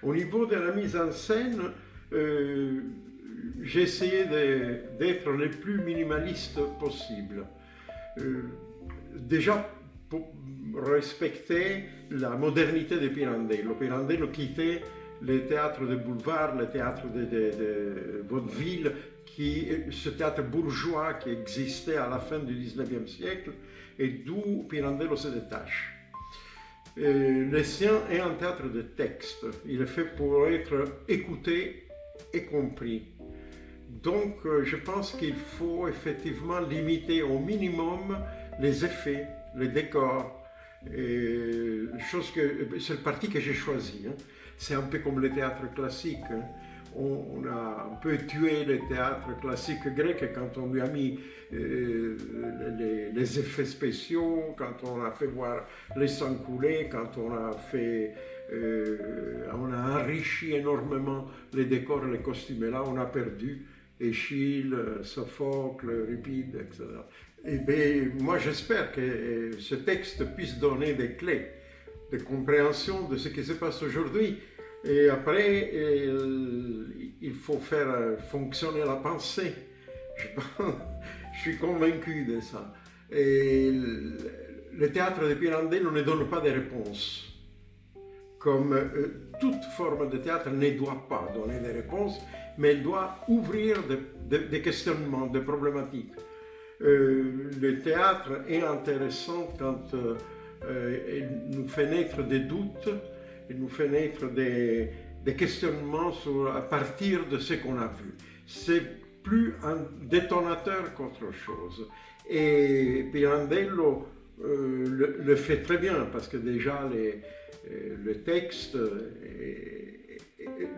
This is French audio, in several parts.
Au niveau de la mise en scène, j'ai essayé d'être le plus minimaliste possible. Déjà, pour respecter la modernité de Pirandello. Pirandello quittait les théâtres de boulevard, les théâtres de vaudeville, ce théâtre bourgeois qui existait à la fin du 19e siècle et d'où Pirandello se détache. Le sien est un théâtre de texte. Il est fait pour être écouté et compris. Donc, je pense qu'il faut effectivement limiter au minimum les effets, les décors. C'est le parti que j'ai choisi. Hein. C'est un peu comme le théâtre classique. Hein. On a un peu tué le théâtre classique grec quand on lui a mis les effets spéciaux, quand on a fait voir les sangs couler, quand on a enrichi énormément les décors et les costumes. Et là, on a perdu Échille, Sophocle, Euripide, etc. Et bien, moi, j'espère que ce texte puisse donner des clés de compréhension de ce qui se passe aujourd'hui. Et après, il faut faire fonctionner la pensée. Je suis convaincu de ça. Et le théâtre de Pirandello ne donne pas de réponses. Comme toute forme de théâtre ne doit pas donner des réponses, mais elle doit ouvrir des questionnements, des problématiques. Le théâtre est intéressant quand il nous fait naître des doutes, il nous fait naître des questionnements à partir de ce qu'on a vu. C'est plus un détonateur qu'autre chose. Et Pirandello le fait très bien, parce que déjà le texte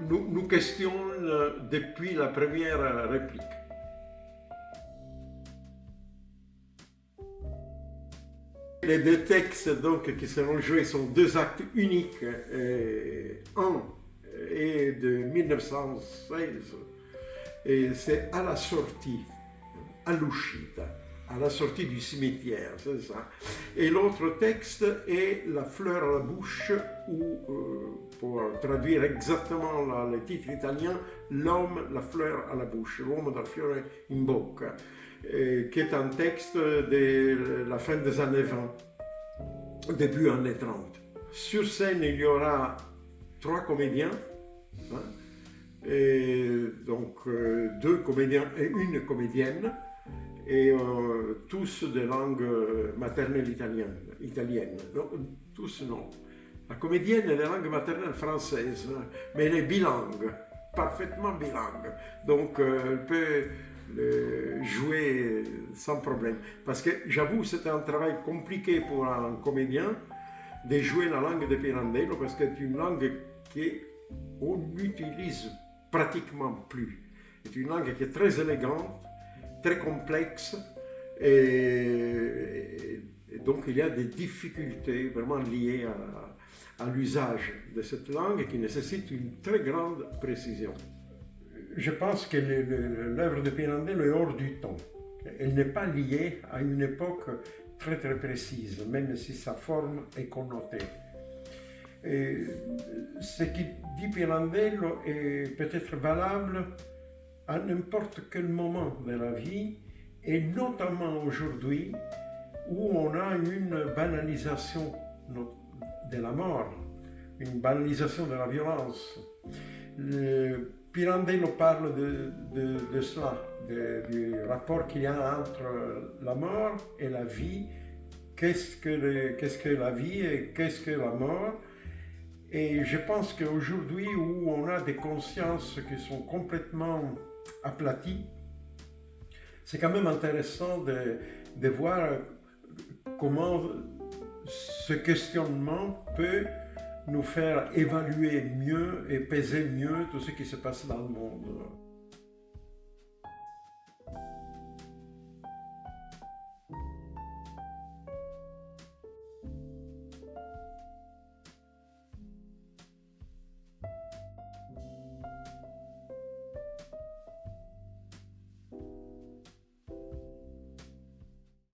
nous questionne depuis la première réplique. Les deux textes donc, qui seront joués sont deux actes uniques. Un est de 1916 et c'est à la sortie, à l'uscita, à la sortie du cimetière, c'est ça. Et l'autre texte est La fleur à la bouche, ou pour traduire exactement le titre italien, L'homme, la fleur à la bouche, l'uomo dal fiore in bocca, qui est un texte de la fin des années 20, début années 30. Sur scène, il y aura 3 comédiens, hein, et donc 2 comédiens et 1 comédienne, et tous de langue maternelle italienne. Donc, tous non. La comédienne est de langue maternelle française, mais elle est bilingue, parfaitement bilingue. Donc elle peut jouer sans problème. Parce que j'avoue, c'était un travail compliqué pour un comédien de jouer la langue de Pirandello, parce que c'est une langue qu'on n'utilise pratiquement plus. C'est une langue qui est très élégante, très complexe, et donc il y a des difficultés vraiment liées à l'usage de cette langue qui nécessite une très grande précision. Je pense que l'œuvre de Pirandello est hors du temps. Elle n'est pas liée à une époque très très précise, même si sa forme est connotée. Et ce qui dit Pirandello est peut-être valable à n'importe quel moment de la vie, et notamment aujourd'hui, où on a une banalisation de la mort, une banalisation de la violence. Pirandello parle de cela, du rapport qu'il y a entre la mort et la vie. Qu'est-ce que la vie et qu'est-ce que la mort? Et je pense qu'aujourd'hui, où on a des consciences qui sont complètement aplaties, c'est quand même intéressant de voir comment ce questionnement peut nous faire évaluer mieux et peser mieux tout ce qui se passe dans le monde.